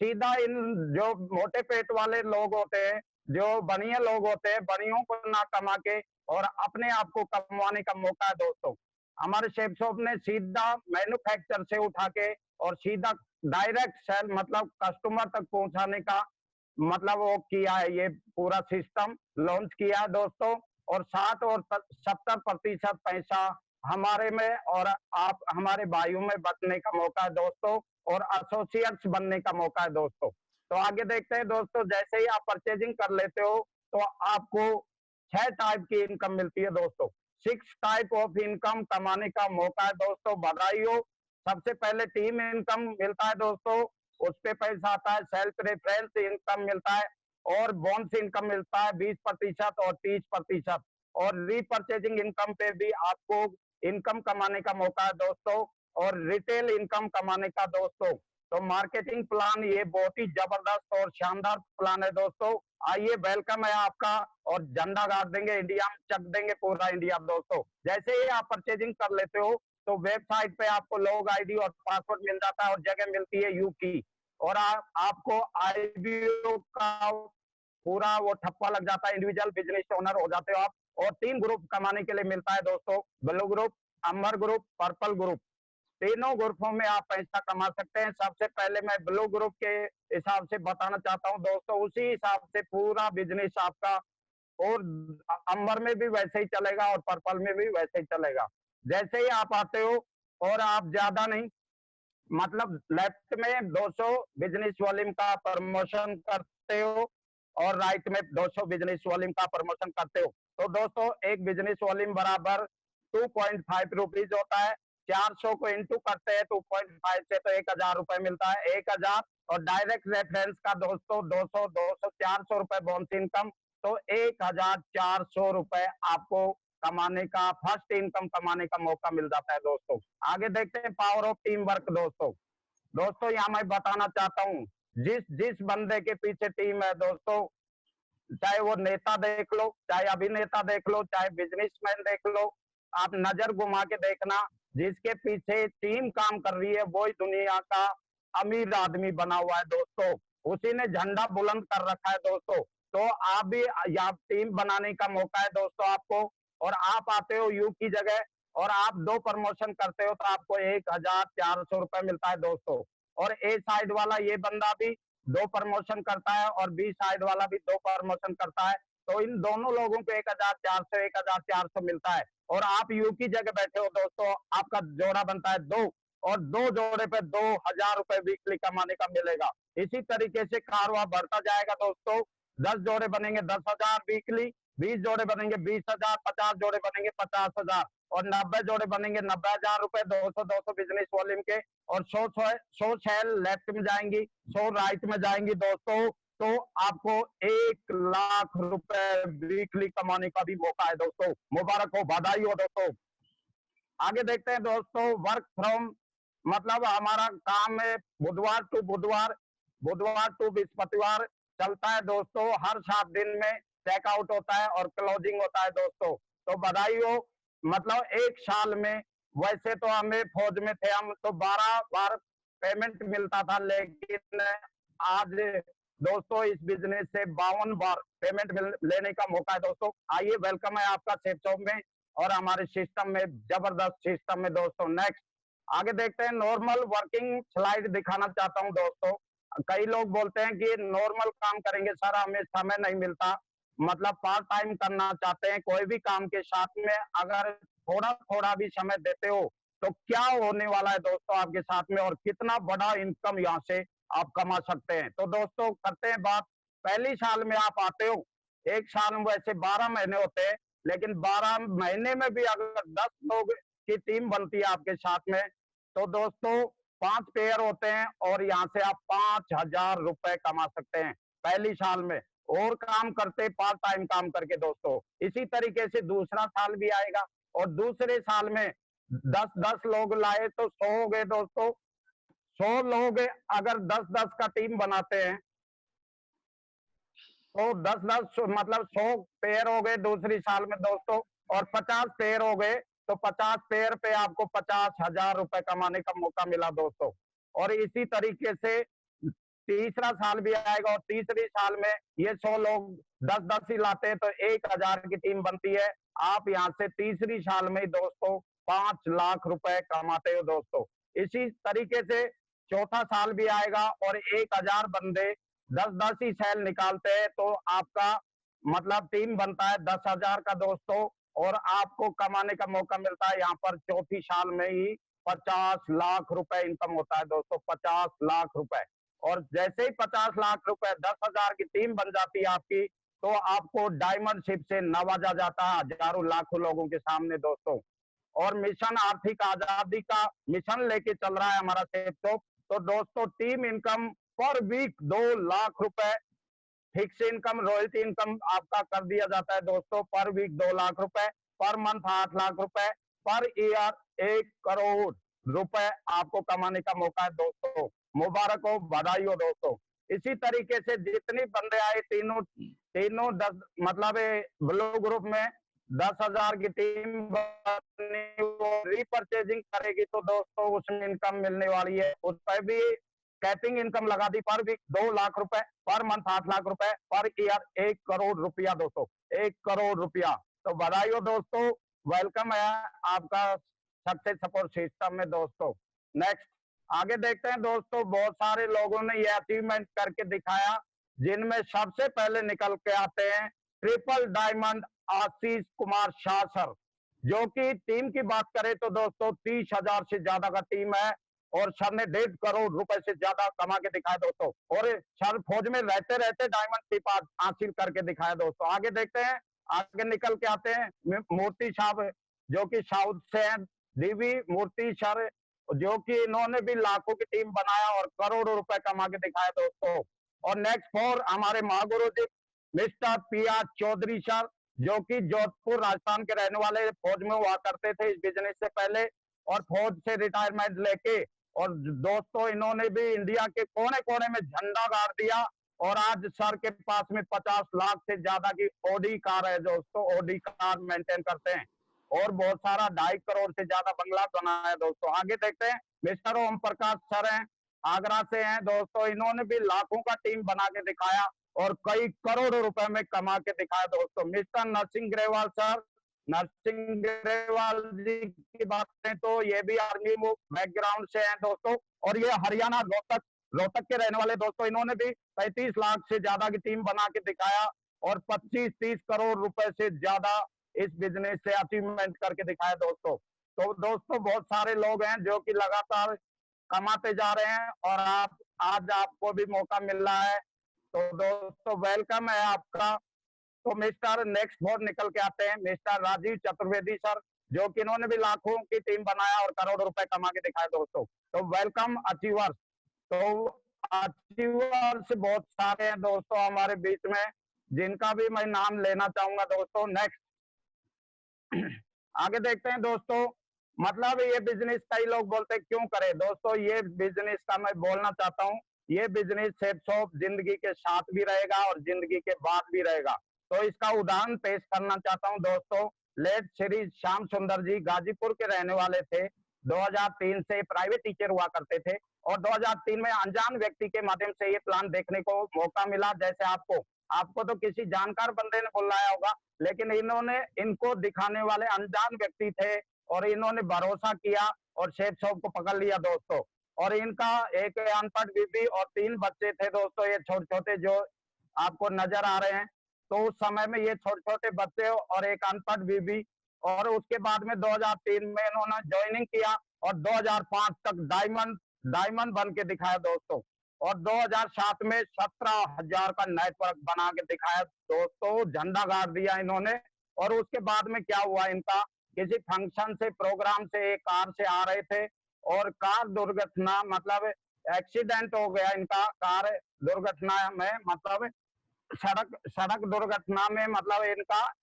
सीधा इन जो मोटे पेट वाले लोग होते हैं, जो बनिए लोग होते हैं, बनियों को ना कमा के और अपने आप को कमाने का मौका है दोस्तों। हमारे शेफ शॉप ने सीधा मैन्युफैक्चर से उठा के और सीधा डायरेक्ट सेल मतलब कस्टमर तक पहुंचाने का मतलब वो किया है, ये पूरा सिस्टम लॉन्च किया है दोस्तों। और 60 और 70% पैसा हमारे में और आप हमारे भाइयों में बचने का मौका है दोस्तों, और एसोसिएट्स बनने का मौका है दोस्तों। तो आगे देखते हैं दोस्तों, जैसे ही आप परचेजिंग कर लेते हो तो आपको 6 टाइप की इनकम मिलती है दोस्तों। 6 टाइप ऑफ इनकम कमाने का मौका है दोस्तों, बधाई हो। सबसे पहले टीम इनकम मिलता है दोस्तों, उस पे पैसा आता है। सेल्फ रेफरेंस इनकम मिलता है और बोनस इनकम मिलता है 20% और 30%। और रीपरचेजिंग इनकम पे भी आपको इनकम कमाने का मौका है दोस्तों, और रिटेल इनकम कमाने का दोस्तों। तो मार्केटिंग प्लान ये बहुत ही जबरदस्त और शानदार प्लान है दोस्तों। आइए वेलकम है आपका, और झंडा गाड़ देंगे इंडिया में, चक देंगे पूरा इंडिया दोस्तों। जैसे ही आप परचेजिंग कर लेते हो तो वेबसाइट पे आपको लॉग आईडी और पासवर्ड मिल जाता है और जगह मिलती है यू की, और आपको IBO का पूरा वो ठप्पा लग जाता है, इंडिविजुअल बिजनेस ओनर हो जाते हो आप। और 3 ग्रुप कमाने के लिए मिलता है दोस्तों, ब्लू ग्रुप, अम्बर ग्रुप, पर्पल ग्रुप। तीनों ग्रुपों में आप पैसा कमा सकते हैं। सबसे पहले मैं ब्लू ग्रुप के हिसाब से बताना चाहता हूँ दोस्तों, उसी हिसाब से पूरा बिजनेस आपका और अंबर में भी वैसे ही चलेगा और पर्पल में भी वैसे ही चलेगा। जैसे ही आप आते हो और आप ज्यादा नहीं मतलब लेफ्ट में 200 बिजनेस वॉल्यूम का प्रमोशन करते हो और राइट में 200 बिजनेस वॉल्यूम का प्रमोशन करते हो। तो दोस्तों एक बिजनेस वॉल्यूम बराबर 2.5 रुपीज होता है। 400 को इंटू करते हैं 2.5 से तो 1000 रुपए मिलता है, 1000। और डायरेक्ट रेफरेंस का दोस्तों 200 200 400 रुपए बोनस इनकम, तो 1400 रुपए आपको कमाने का फर्स्ट इनकम कमाने का मौका मिल जाता है दोस्तों। आगे देखते हैं पावर ऑफ टीम वर्क दोस्तों। दोस्तों यहाँ मैं बताना चाहता हूँ, जिस जिस बंदे के पीछे टीम है दोस्तों, चाहे वो नेता देख लो, चाहे अभिनेता देख लो, चाहे बिजनेसमैन देख लो, आप नजर घुमा के देखना, जिसके पीछे टीम काम कर रही है वो ही दुनिया का अमीर आदमी बना हुआ है दोस्तों। उसी ने झंडा बुलंद कर रखा है दोस्तों। तो आप भी यहाँ टीम बनाने का मौका है दोस्तों आपको। और आप आते हो यू की जगह और आप 2 प्रमोशन करते हो तो आपको 1400 रुपए मिलता है दोस्तों। और ए साइड वाला ये बंदा भी 2 प्रमोशन करता है और बी साइड वाला भी 2 प्रमोशन करता है। तो इन दोनों लोगों को 1400 मिलता है। और आप यू की जगह बैठे हो दोस्तों, आपका जोड़ा बनता है 2। और 2 जोड़े पे 2000 रुपए वीकली कमाने का मिलेगा। इसी तरीके से कारवां बढ़ता जाएगा दोस्तों। 10 जोड़े बनेंगे 10,000 वीकली, 20 जोड़े बनेंगे 20,000, 50 जोड़े बनेंगे 50,000 और 90 जोड़े बनेंगे 90,000 रुपए। 200 बिजनेस वॉल्यूम के और 100 सेल लेफ्ट में जाएंगी, 100 राइट में जाएंगी दोस्तों। तो आपको 1 लाख रुपए वीकली कमाने का भी मौका है दोस्तों। मुबारक हो, बधाई हो दोस्तों। आगे देखते हैं दोस्तों, वर्क फ्रॉम मतलब हमारा काम है बुधवार टू बुधवार, बुधवार टू बृहस्पतिवार चलता है दोस्तों। हर 7 दिन में चेकआउट होता है और क्लोजिंग होता है दोस्तों। तो बधाई हो, मतलब 1 साल में, वैसे तो हमें फौज में थे हम तो 12 बार पेमेंट मिलता था, लेकिन आज दोस्तों इस बिजनेस से 52 बार पेमेंट लेने का मौका है दोस्तों। आइए, वेलकम है आपका सेफ शॉप में और हमारे सिस्टम में, जबरदस्त सिस्टम में दोस्तों। नेक्स्ट आगे देखते हैं, नॉर्मल वर्किंग स्लाइड दिखाना चाहता हूं दोस्तों। कई लोग बोलते हैं कि नॉर्मल काम करेंगे सर, हमें समय नहीं मिलता, मतलब पार्ट टाइम करना चाहते हैं। कोई भी काम के साथ में अगर थोड़ा थोड़ा भी समय देते हो तो क्या होने वाला है दोस्तों आपके साथ में, और कितना बड़ा इनकम यहाँ से आप कमा सकते हैं। तो दोस्तों करते हैं बात, पहली साल में आप आते हो, 1 साल में वैसे 12 महीने होते हैं, लेकिन 12 महीने में भी अगर 10 लोग की टीम बनती है आपके साथ में, तो दोस्तों 5 पेयर होते हैं और यहाँ से आप 5,000 रुपए कमा सकते हैं पहली साल में, और काम करते पार्ट टाइम काम करके दोस्तों। इसी तरीके से दूसरा साल भी आएगा और दूसरे साल में 10-10 लोग लाए तो 100 हो गए दोस्तों। 100 लोग अगर 10-10 का टीम बनाते हैं तो 10-10 मतलब 100 पेयर हो गए दूसरी साल में दोस्तों, और 50 पेयर हो गए तो 50 पेयर पे आपको 50,000 रुपए कमाने का मौका मिला दोस्तों। और इसी तरीके से तीसरा साल भी आएगा और तीसरी साल में ये 100 लोग 10-10 ही लाते हैं तो 1,000 की टीम बनती है। आप यहाँ से तीसरी साल में दोस्तों 5 लाख रुपए कमाते हो दोस्तों। इसी तरीके से चौथा साल भी आएगा और 1,000 बंदे 10-10 ही सेल निकालते हैं तो आपका मतलब टीम बनता है 10,000 का दोस्तों, और आपको कमाने का मौका मिलता है यहाँ पर चौथी साल में ही 50 लाख रुपए इनकम होता है दोस्तों, 50 लाख रुपए। और जैसे ही 50 लाख रुपए 10,000 की टीम बन जाती है आपकी, तो आपको डायमंड शिप से नवाजा जाता है हजारों लाखों लोगों के सामने दोस्तों। और मिशन आर्थिक आजादी का मिशन लेके चल रहा है हमारा सेफ शॉप। तो दोस्तों team income per week 2 lakh रुपए, फिक्स इनकम रॉयल्टी इनकम आपका कर दिया जाता है दोस्तों पर वीक 2 लाख रुपए, पर मंथ 8 लाख रुपए, पर ईयर 1 करोड़ रुपए आपको कमाने का मौका है दोस्तों। मुबारक हो, बधाई हो दोस्तों। इसी तरीके से जितनी बंदे आए तीनों 10 मतलब ब्लू ग्रुप में 10,000 की टीम बनी, वो रीपरचेजिंग करेगी तो दोस्तों उसमें इनकम मिलने वाली है। उस पर भी कैपिंग इनकम लगा दी, पर वीक 2 लाख रुपए, पर मंथ 8 लाख रुपए, पर ईयर 1 करोड़ रुपया दोस्तों, 1 करोड़ रुपया। तो बधाई हो दोस्तों, वेलकम है आपका सक्सेस सपोर्ट सिस्टम में दोस्तों। नेक्स्ट आगे देखते हैं दोस्तों, बहुत सारे लोगों ने ये अचीवमेंट करके दिखाया, जिनमें सबसे पहले निकल के आते हैं triple diamond Ashish Kumar Shah sir, जो कि टीम की बात करें तो दोस्तों 30,000 से ज्यादा का टीम है और सर ने 1.5 करोड़ रुपए से ज्यादा कमा के दिखाया दोस्तों। और सर फौज में रहते रहते डायमंड टिप हासिल करके दिखाया दोस्तों। आगे देखते हैं, आगे निकल के आते हैं मूर्ति साहब, जो कि साउथ से हैं, डीवी मूर्ति सर, जो कि इन्होंने भी लाखों की टीम बनाया और करोड़ों रुपए कमा के दिखाया दोस्तों। और नेक्स्ट 4 हमारे महागुरु जी मिस्टर PR चौधरी सर, जो कि जोधपुर राजस्थान के रहने वाले, फौज में हुआ करते थे इस बिजनेस से पहले और फौज से रिटायरमेंट लेके, और दोस्तों इन्होंने भी इंडिया के कोने कोने में झंडा गाड़ दिया। और आज सर के पास में 50 लाख से ज्यादा की ऑडी कार है दोस्तों, ऑडी कार मेंटेन करते हैं, और बहुत सारा 2.5 करोड़ से ज्यादा बंगला बनाया दोस्तों। आगे देखते हैं, मिस्टर ओम प्रकाश सर हैं, आगरा से हैं दोस्तों, इन्होंने भी लाखों का टीम बना के दिखाया और कई करोड़ों रुपए में कमा के दिखाया दोस्तों। मिस्टर नरसिंह ग्रेवाल सर, नरसिंह ग्रेवाल जी की बात करें तो ये भी आर्मी बैकग्राउंड से हैं दोस्तों, और ये हरियाणा रोहतक के रहने वाले दोस्तों। इन्होंने भी 35 लाख से ज्यादा की टीम बना के दिखाया और 25-30 करोड़ रुपए से ज्यादा इस बिजनेस से अचीवमेंट करके दिखाया दोस्तों। तो दोस्तों बहुत सारे लोग हैं जो कि लगातार कमाते जा रहे हैं और आज आपको भी मौका मिल रहा है। तो दोस्तों वेलकम है आपका। तो मिस्टर नेक्स्ट बोर्ड निकल के आते हैं मिस्टर राजीव चतुर्वेदी सर, जो कि इन्होंने भी लाखों की टीम बनाया और करोड़ों रुपए कमा के दिखाए दोस्तों। तो वेलकम अचीवर्स। तो अचीवर्स बहुत सारे हैं दोस्तों हमारे बीच में, जिनका भी मैं नाम लेना चाहूंगा दोस्तों। नेक्स्ट आगे देखते हैं दोस्तों। मतलब ये बिजनेस कई लोग बोलते हैं क्यों करें दोस्तों, ये बिजनेस का मैं बोलना चाहता हूँ, ये बिजनेस सेफ शॉप जिंदगी के साथ भी रहेगा और जिंदगी के बाद भी रहेगा। तो इसका उदाहरण पेश करना चाहता हूँ दोस्तों। लेट श्री श्याम सुंदर जी गाजीपुर के रहने वाले थे। 2003 से प्राइवेट टीचर हुआ करते थे और 2003 में अनजान व्यक्ति के माध्यम से ये प्लान देखने को मौका मिला। जैसे आपको तो किसी जानकार बंदे ने बुलाया होगा, लेकिन इनको दिखाने वाले अनजान व्यक्ति थे और इन्होंने भरोसा किया और शेख शॉप को पकड़ लिया दोस्तों। और इनका एक अनपढ़ बीबी और 3 बच्चे थे दोस्तों, ये छोटे छोटे जो आपको नजर आ रहे हैं। तो उस समय में ये छोटे छोटे बच्चे और एक अनपढ़ बीबी, और उसके बाद में 2003 में इन्होंने ज्वाइनिंग किया और 2005 तक डायमंड बन के दिखाया दोस्तों। और 2007 में 17,000 का नेटवर्क बना के दिखाया दोस्तों, झंडा गाड़ दिया इन्होंने। और उसके बाद में क्या हुआ, इनका किसी फंक्शन से प्रोग्राम से एक कार से आ रहे थे और कार दुर्घटना मतलब एक्सीडेंट हो गया इनका। कार दुर्घटना में मतलब सड़क दुर्घटना में मतलब इनका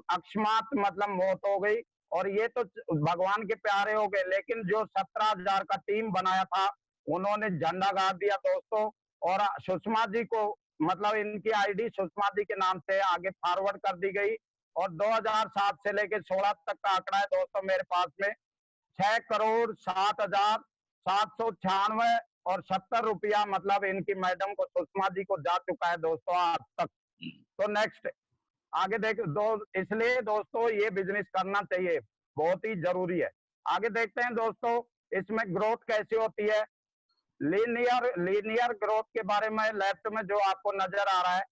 अकस्मात मतलब मौत हो गई। और ये तो भगवान के प्यारे हो गए, लेकिन जो 17,000 का टीम बनाया था उन्होंने झंडा गाड़ दिया दोस्तों। और सुषमा जी को मतलब इनकी आईडी सुषमा जी के नाम से आगे फॉरवर्ड कर दी गई। और 2007 से लेकर 16 तक का आंकड़ा है दोस्तों मेरे पास में, 6,07,796 और 70 रुपया मतलब इनकी मैडम को सुषमा जी को जा चुका है दोस्तों आज तक। तो नेक्स्ट आगे इसलिए दोस्तों ये बिजनेस करना चाहिए, बहुत ही जरूरी है। आगे देखते हैं दोस्तों इसमें ग्रोथ कैसी होती है। लीनियर ग्रोथ के बारे में लेफ्ट में जो आपको नजर आ रहा है,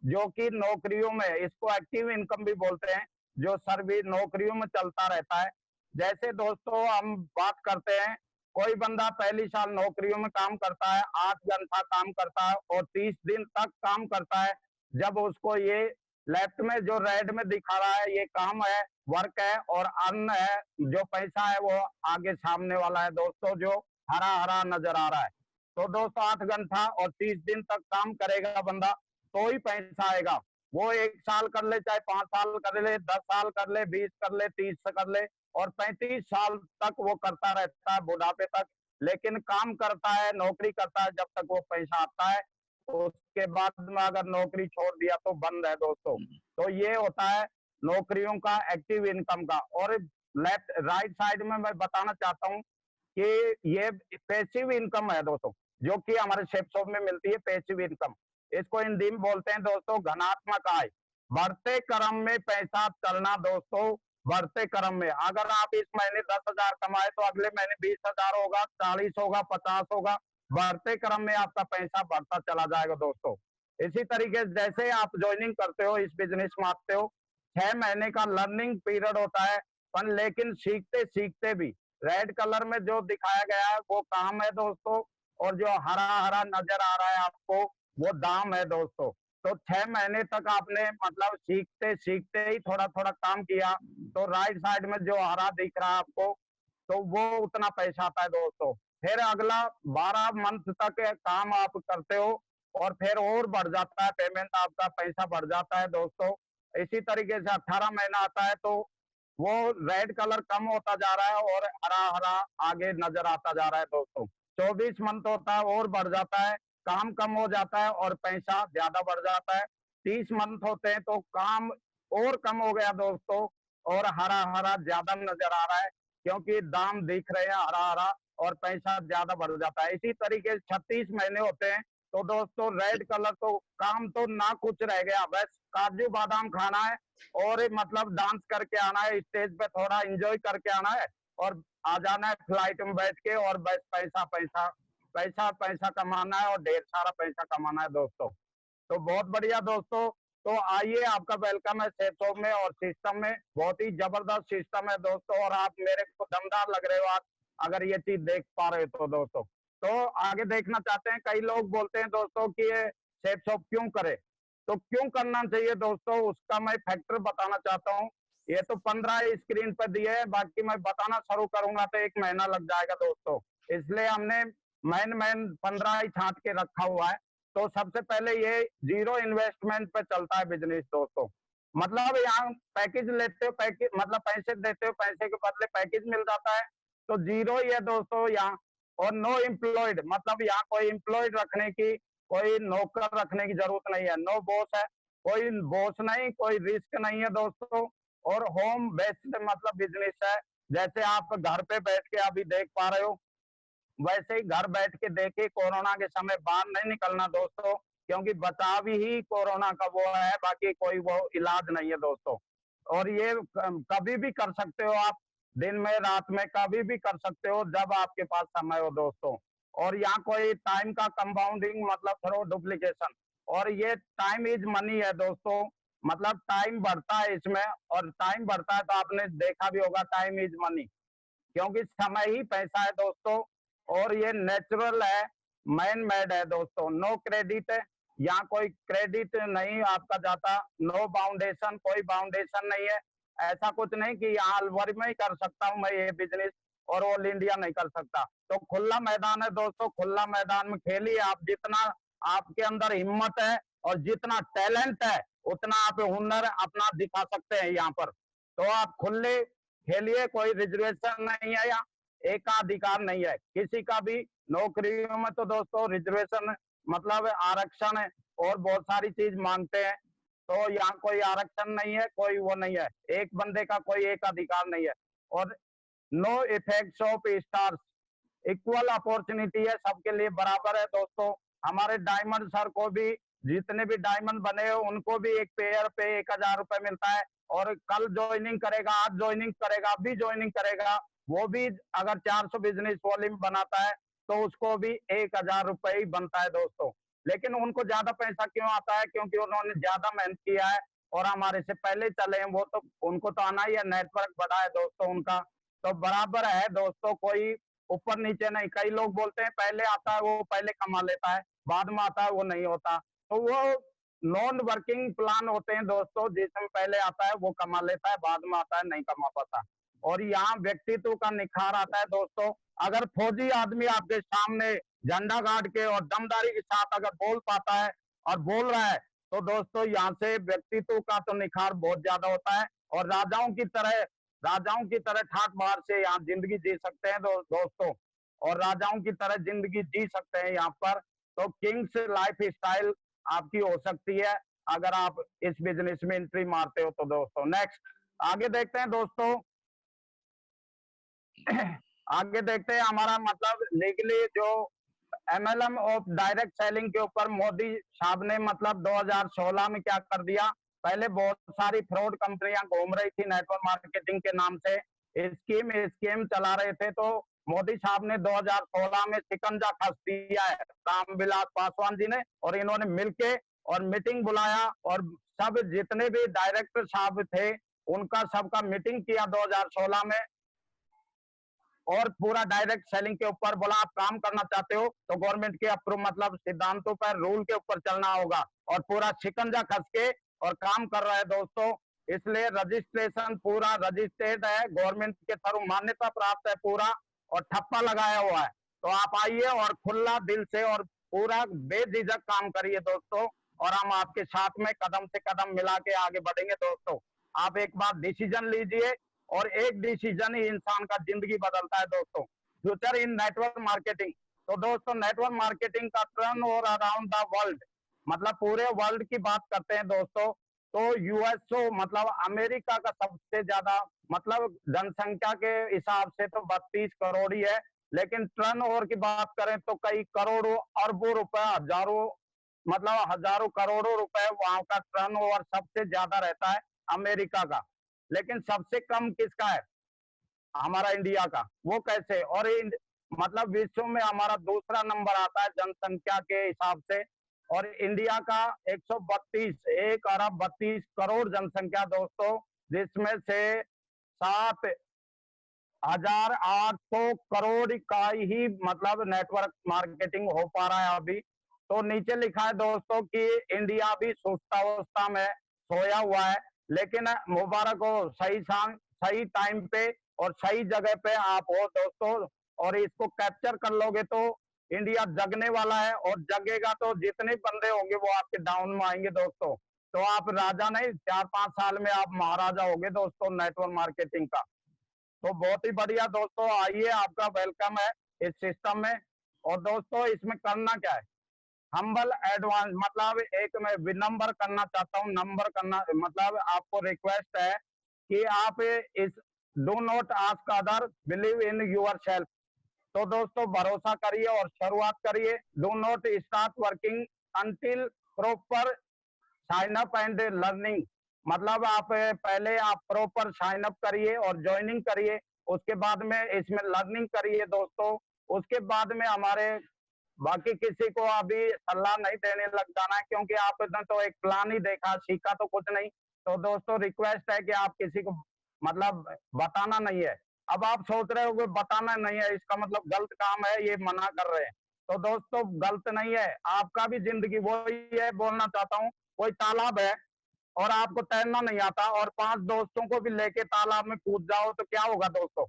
जो कि नौकरियों में इसको एक्टिव इनकम भी बोलते हैं, जो सर्विस नौकरियों में चलता रहता है। जैसे दोस्तों हम बात करते हैं, कोई बंदा पहली साल नौकरियों में काम करता है, 8 घंटा काम करता है और 30 दिन तक काम करता है। जब उसको ये लेफ्ट में जो रेड में दिखा रहा है ये काम है, वर्क है, और अर्न है जो पैसा है वो आगे सामने वाला है दोस्तों, जो हरा हरा नजर आ रहा है। तो दोस्तों 8 घंटा और 30 दिन तक काम करेगा बंदा तो ही पैसा आएगा। वो 1 साल कर ले, चाहे 5 साल कर ले, 10 साल कर ले, 20 कर ले, 30 कर ले और 35 साल तक वो करता रहता है बुढ़ापे तक, लेकिन काम करता है, नौकरी करता है जब तक वो पैसा आता है। उसके बाद में अगर नौकरी छोड़ दिया तो बंद है दोस्तों। तो ये होता है नौकरियों का एक्टिव इनकम का। और लेफ्ट राइट साइड में मैं बताना चाहता हूँ कि ये पैसिव इनकम है दोस्तों, जो कि हमारे शेप शॉप में मिलती है पैसिव इनकम। इसको हिंदी में बोलते हैं दोस्तों घनात्मक आय। बढ़ते क्रम में पैसा चलना दोस्तों, बढ़ते क्रम में। अगर आप इस महीने 10,000 कमाए तो अगले महीने 20,000 होगा, 40 होगा, 50 होगा। बढ़ते क्रम में आपका पैसा बढ़ता चला जाएगा दोस्तों। इसी तरीके से जैसे आप ज्वाइनिंग करते हो, इस बिजनेस में आते हो, 6 महीने का लर्निंग पीरियड होता है, पर लेकिन सीखते सीखते भी रेड कलर में जो दिखाया गया है वो काम है दोस्तों, और जो हरा हरा नजर आ रहा है आपको वो दाम है दोस्तों। तो 6 महीने तक आपने मतलब सीखते सीखते ही थोड़ा थोड़ा काम किया तो राइट साइड में जो हरा दिख रहा है आपको, तो वो उतना पैसा आता है दोस्तों। फिर अगला 12 मंथ तक काम आप करते हो और फिर और बढ़ जाता है पेमेंट, आपका पैसा बढ़ जाता है दोस्तों। इसी तरीके से 18 महीना आता है तो वो रेड कलर कम होता जा रहा है और हरा हरा आगे नजर आता जा रहा है दोस्तों। 24 मंथ होता है और बढ़ जाता है, काम कम हो जाता है और पैसा ज्यादा बढ़ जाता है। 30 मंथ होते हैं तो काम और कम हो गया दोस्तों और हरा हरा ज्यादा नजर आ रहा है, क्योंकि दाम दिख रहे हैं हरा हरा और पैसा ज्यादा बढ़ जाता है। इसी तरीके से 36 महीने होते हैं तो दोस्तों रेड कलर तो काम तो ना कुछ रह गया, बस काजू बादाम खाना है और मतलब डांस करके आना है, स्टेज पे थोड़ा एंजॉय करके आना है और आ जाना है फ्लाइट में बैठ के, और बस पैसा पैसा पैसा पैसा कमाना है और ढेर सारा पैसा कमाना है दोस्तों। तो बहुत बढ़िया दोस्तों, तो आइए, आपका वेलकम है सेफ में। और सिस्टम में बहुत ही जबरदस्त सिस्टम है दोस्तों, और आप मेरे को दमदार लग रहे हो आज अगर ये चीज देख पा रहे हो तो दोस्तों। तो आगे देखना चाहते हैं, कई लोग बोलते हैं दोस्तों कि ये सेफ शॉप क्यों करे, तो क्यों करना चाहिए दोस्तों, उसका मैं फैक्टर बताना चाहता हूँ। ये तो 15 स्क्रीन पर दिए है, बाकी मैं बताना शुरू करूंगा तो 1 महीना लग जाएगा दोस्तों, इसलिए हमने मैन 15 ही छांट के रखा हुआ है। तो सबसे पहले ये 0 इन्वेस्टमेंट पे चलता है बिजनेस दोस्तों। मतलब यहाँ पैकेज लेते हो, पैकेज मतलब पैसे देते हो, पैसे के बदले पैकेज मिल जाता है, तो 0 ही है दोस्तों यहाँ। और नो एम्प्लॉयड, मतलब यहाँ कोई एम्प्लॉयड रखने की, कोई नौकर रखने की जरूरत नहीं है। नो बॉस है, कोई बॉस नहीं, कोई रिस्क नहीं है दोस्तों। और होम बेस्ड मतलब बिजनेस है, जैसे आप घर पे बैठ के अभी देख पा रहे हो, वैसे ही घर बैठ के देखे। कोरोना के समय बाहर नहीं निकलना दोस्तों, क्योंकि बचाव ही कोरोना का वो है, बाकी कोई वो इलाज नहीं है दोस्तों। और ये कभी भी कर सकते हो आप, दिन में रात में कभी भी कर सकते हो, जब आपके पास समय हो दोस्तों। और यहाँ कोई टाइम का कंपाउंडिंग मतलब थ्रो डुप्लीकेशन, और ये टाइम इज मनी है दोस्तों, मतलब टाइम बढ़ता है इसमें, और टाइम बढ़ता है तो आपने देखा भी होगा, टाइम इज मनी, क्योंकि समय ही पैसा है दोस्तों। और ये नेचुरल है, मैन मेड है दोस्तों। नो क्रेडिट है, यहाँ कोई क्रेडिट नहीं आपका जाता। नो बाउंडेशन, कोई बाउंडेशन नहीं है। ऐसा कुछ नहीं कि यहाँ अलवर में ही कर सकता हूँ मैं ये बिजनेस और ऑल इंडिया नहीं कर सकता। तो खुला मैदान है दोस्तों, खुला मैदान में खेलिए आप, जितना आपके अंदर हिम्मत है और जितना टैलेंट है उतना आप हुनर अपना दिखा सकते हैं यहाँ पर। तो आप खुले खेलिए, कोई रिजर्वेशन नहीं है यहाँ, एकाधिकार नहीं है किसी का भी। नौकरियों में तो दोस्तों रिजर्वेशन मतलब आरक्षण है, और बहुत सारी चीज मांगते हैं। तो यहाँ कोई आरक्षण नहीं है, कोई वो नहीं है, एक बंदे का कोई एक अधिकार नहीं है। और no effects of stars, equal opportunity है, सबके लिए बराबर है दोस्तों। हमारे डायमंड सर को भी, जितने भी डायमंड बने हो उनको भी एक पेयर पे 1000 रुपए मिलता है। और कल ज्वाइनिंग करेगा, आज ज्वाइनिंग करेगा, अभी ज्वाइनिंग करेगा, वो भी अगर 400 बिजनेस वॉल्यूम बनाता है तो उसको भी 1000 रुपए ही बनता है दोस्तों। लेकिन उनको ज्यादा पैसा क्यों आता है, क्योंकि उन्होंने ज्यादा मेहनत किया है और हमारे से पहले चले हैं वो, तो उनको तो आना ही है, नेटवर्क बड़ा है दोस्तों उनका। तो बराबर है दोस्तों, कोई ऊपर नीचे नहीं। कई लोग बोलते हैं पहले आता है वो पहले कमा लेता है, बाद में आता है वो नहीं होता। तो वो नॉन वर्किंग प्लान होते हैं दोस्तों, जिसमें पहले आता है वो कमा लेता है, बाद में आता है नहीं कमा पाता। और यहाँ व्यक्तित्व का निखार आता है दोस्तों। अगर फौजी आदमी आपके सामने झंडा गाड़ के और दमदारी के साथ अगर बोल पाता है और बोल रहा है, तो दोस्तों यहाँ से व्यक्तित्व का तो निखार बहुत ज्यादा होता है। और राजाओं की तरह ठाट बार से यहाँ जिंदगी जी सकते हैं दोस्तों, और राजाओं की तरह जिंदगी जी सकते हैं यहाँ पर। तो किंग्स लाइफ स्टाइल आपकी हो सकती है अगर आप इस बिजनेस में एंट्री मारते हो तो दोस्तों। नेक्स्ट आगे देखते हैं दोस्तों। आगे देखते हैं हमारा मतलब लीगली जो MLM ऑफ डायरेक्ट सेलिंग के ऊपर मोदी साहब ने मतलब 2016 में क्या कर दिया। पहले बहुत सारी फ्रॉड कंपनियां घूम रही थी नेटवर्क मार्केटिंग के नाम से, स्कीम चला रहे थे। तो मोदी साहब ने 2016 में शिकंजा कस दिया है रामविलास पासवान जी ने, और इन्होंने मिलके और मीटिंग बुलाया, और सब जितने भी डायरेक्टर साहब थे उनका सबका मीटिंग किया 2016 में, और पूरा डायरेक्ट सेलिंग के ऊपर बोला आप काम करना चाहते हो तो गवर्नमेंट के अप्रूव मतलब सिद्धांतों पर, रूल के ऊपर चलना होगा। और पूरा शिकंजा कस के और काम कर रहा है दोस्तों। इसलिए रजिस्ट्रेशन पूरा रजिस्टर्ड है, गवर्नमेंट के थ्रू मान्यता प्राप्त है पूरा, और ठप्पा लगाया हुआ है। तो आप आइए और खुला दिल से और पूरा बेझिझक काम करिए दोस्तों, और हम आपके साथ में कदम से कदम मिला के आगे बढ़ेंगे दोस्तों। आप एक बार डिसीजन लीजिए, और एक डिसीजन ही इंसान का जिंदगी बदलता है दोस्तों। Future in network marketing. तो दोस्तों नेटवर्क मार्केटिंग का turn over around the world, मतलब पूरे वर्ल्ड की बात करते हैं दोस्तों, तो यूएसओ मतलब अमेरिका का सबसे ज्यादा, मतलब जनसंख्या के हिसाब से तो 32 करोड़ ही है, लेकिन टर्न ओवर की बात करें तो कई करोड़ों अरबों रुपए, हजारों मतलब हजारों करोड़ों रुपए वहां का टर्न ओवर सबसे ज्यादा रहता है अमेरिका का। लेकिन सबसे कम किसका है, हमारा इंडिया का। वो कैसे, और मतलब विश्व में हमारा दूसरा नंबर आता है जनसंख्या के हिसाब से, और इंडिया का 1 अरब 32 करोड़ जनसंख्या दोस्तों, जिसमें से 7,800 करोड़ का ही मतलब नेटवर्क मार्केटिंग हो पा रहा है अभी। तो नीचे लिखा है दोस्तों कि इंडिया भी सुस्तावस्था में सोया हुआ है, लेकिन मुबारक हो, सही टाइम पे और सही जगह पे आप हो दोस्तों, और इसको कैप्चर कर लोगे तो इंडिया जगने वाला है, और जगेगा तो जितने बंदे होंगे वो आपके डाउन में आएंगे दोस्तों। तो आप राजा नहीं, 4-5 साल में आप महाराजा होगे दोस्तों नेटवर्क मार्केटिंग का। तो बहुत ही बढ़िया दोस्तों, आइए, आपका वेलकम है इस सिस्टम में। और दोस्तों इसमें करना क्या है, हम्बल एडवांस मतलब एक मैं विनम्र करना चाहता हूँ, नंबर करना मतलब आपको रिक्वेस्ट है कि आप इस do not ask other, believe in yourself. तो दोस्तों भरोसा करिए और शुरुआत करिए। Do not start working until proper sign up and learning, मतलब आप पहले आप प्रॉपर साइन अप करिए और ज्वाइनिंग करिए, उसके बाद में इसमें लर्निंग करिए दोस्तों। उसके बाद में हमारे बाकी किसी को अभी सलाह नहीं देने लग जाना है, क्योंकि आपने तो एक प्लान ही देखा, सीखा तो कुछ नहीं। तो दोस्तों रिक्वेस्ट है कि आप किसी को मतलब बताना नहीं है। अब आप सोच रहे हो कि बताना नहीं है इसका मतलब गलत काम है, ये मना कर रहे हैं। तो दोस्तों गलत नहीं है, आपका भी जिंदगी वही है। बोलना चाहता हूँ, कोई तालाब है और आपको तैरना नहीं आता और 5 दोस्तों को भी लेके तालाब में कूद जाओ तो क्या होगा दोस्तों,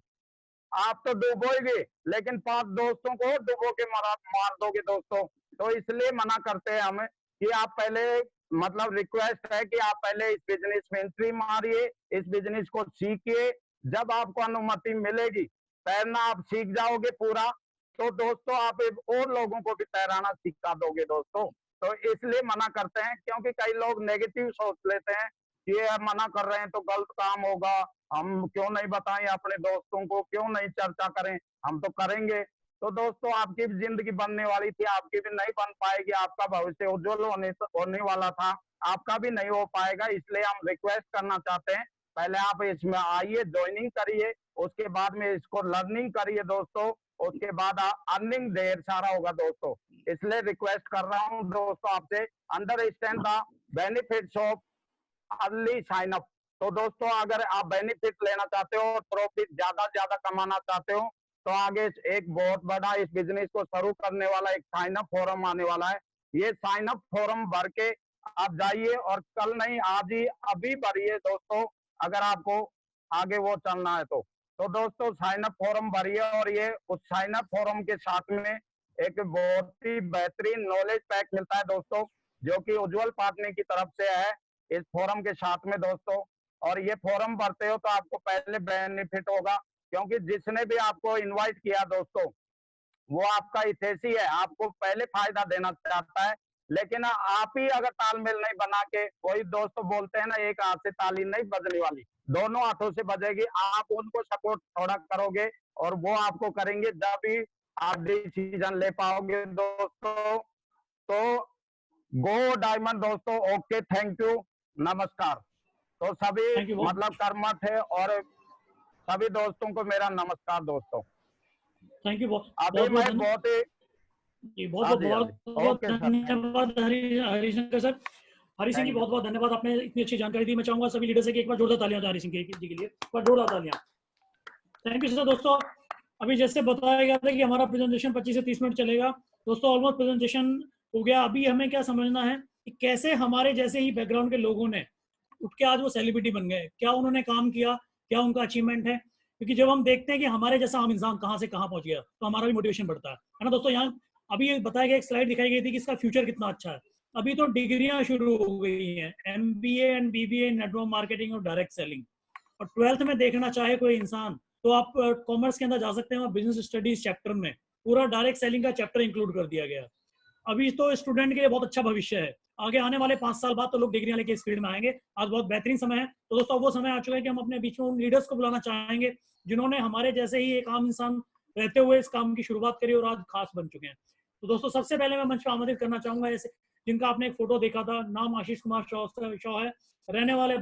आप तो डूबोगे, लेकिन 5 दोस्तों को डुबो के मार दोगे दोस्तों। तो इसलिए मना करते हैं हम कि आप पहले मतलब रिक्वेस्ट है कि आप पहले इस बिजनेस में एंट्री मारिए, इस बिजनेस को सीखिए। जब आपको अनुमति मिलेगी, तैरना आप सीख जाओगे पूरा, तो दोस्तों आप और लोगों को भी तैराना सिखा दोगे दोस्तों। तो इसलिए मना करते हैं, क्योंकि कई लोग नेगेटिव सोच लेते हैं कि ये मना कर रहे हैं तो गलत काम होगा, हम क्यों नहीं बताएं अपने दोस्तों को, क्यों नहीं चर्चा करें, हम तो करेंगे। तो दोस्तों आपकी भी जिंदगी बनने वाली थी, आपकी भी नहीं बन पाएगी, आपका भविष्य उज्जवल होने वाला था, आपका भी नहीं हो पाएगा। इसलिए हम रिक्वेस्ट करना चाहते हैं, पहले आप इसमें आइए, ज्वाइनिंग करिए, उसके बाद में इसको लर्निंग करिए दोस्तों, उसके बाद अर्निंग ढेर सारा होगा दोस्तों। इसलिए रिक्वेस्ट कर रहा हूँ दोस्तों आपसे, understand the benefits of early sign up. तो दोस्तों अगर आप बेनिफिट लेना चाहते हो, प्रॉफिट ज्यादा कमाना चाहते हो, तो आगे एक बहुत बड़ा इस बिजनेस को शुरू करने वाला एक साइन अप फॉर्म आने वाला है। ये साइन अप फॉर्म भर के आप जाइए, और कल नहीं आज ही अभी भरिए दोस्तों, अगर आपको आगे वो चलना है तो दोस्तों साइन अप फॉर्म भरिए। और ये उस साइन अप फॉर्म के साथ में एक बहुत ही बेहतरीन नॉलेज पैक मिलता है दोस्तों, जो कि उज्जवल पार्टनर की तरफ से है इस फोरम के साथ में दोस्तों। और ये फॉर्म भरते हो तो आपको पहले बेनिफिट होगा, क्योंकि जिसने भी आपको इनवाइट किया दोस्तों वो आपका हितैषी है, आपको पहले फायदा देना चाहता है। लेकिन आप ही अगर तालमेल नहीं बना के, कोई दोस्तों बोलते हैं ना, एक हाथ से ताली नहीं बजने वाली, दोनों हाथों से बजेगी। आप उनको सपोर्ट थोड़ा करोगे और वो आपको करेंगे, जब भी आप डिसीजन ले पाओगे दोस्तों। तो गो डायमंड दोस्तों। ओके, थैंक यू, नमस्कार। तो सभी मतलब कर्मठ है और सभी दोस्तों को मेरा नमस्कार दोस्तों। थैंक यू अभी मैं बहुत ही बहुत धन्यवाद हरिशंकर सर। हरि सिंह जी बहुत बहुत धन्यवाद, आपने इतनी अच्छी जानकारी दी। मैं चाहूंगा सभी लीडर से कि एक बार जोरदार तालियां हरि सिंह जी के लिए, एक बार जोरदार तालियां। Thank you sir. दोस्तों अभी जैसे बताया गया था कि हमारा प्रेजेंटेशन 25 से 30 मिनट चलेगा दोस्तों, ऑलमोस्ट प्रेजेंटेशन हो गया। अभी हमें क्या समझना है कि कैसे हमारे जैसे ही बैकग्राउंड के लोगों ने उठ के आज वो सेलिब्रिटी बन गए, क्या उन्होंने काम किया, क्या उनका अचीवमेंट है। क्योंकि जब हम देखते हैं कि हमारे जैसा आम इंसान कहाँ से कहाँ पहुंच गया, तो हमारा भी मोटिवेशन बढ़ता है ना दोस्तों। यहाँ अभी ये बताया गया, एक स्लाइड दिखाई गई थी कि इसका फ्यूचर कितना अच्छा है। अभी तो डिग्रियां शुरू हो गई हैं, MBA and BBA in network marketing और डायरेक्ट सेलिंग। और 12th में देखना चाहे कोई इंसान तो आप कॉमर्स के अंदर जा सकते हैं, बिजनेस स्टडीज चैप्टर में पूरा डायरेक्ट सेलिंग का चैप्टर इंक्लूड कर दिया गया। अभी तो स्टूडेंट के लिए बहुत अच्छा भविष्य है। आगे आने वाले 5 साल बाद तो लोग डिग्रियां लेके इस फील्ड में आएंगे। आज बहुत बेहतरीन समय है। तो दोस्तों वो समय आ चुका है कि हम अपने बीच में उन लीडर्स को बुलाना चाहेंगे जिन्होंने हमारे जैसे ही एक आम इंसान रहते हुए इस काम की शुरुआत करी और आज खास बन चुके हैं। तो दोस्तों सबसे पहले मैं मंच पर आमंत्रित करना चाहूंगा ऐसे जिनका आपने एक फोटो देखा था, नाम आशीष कुमार शॉ है, रहने वाले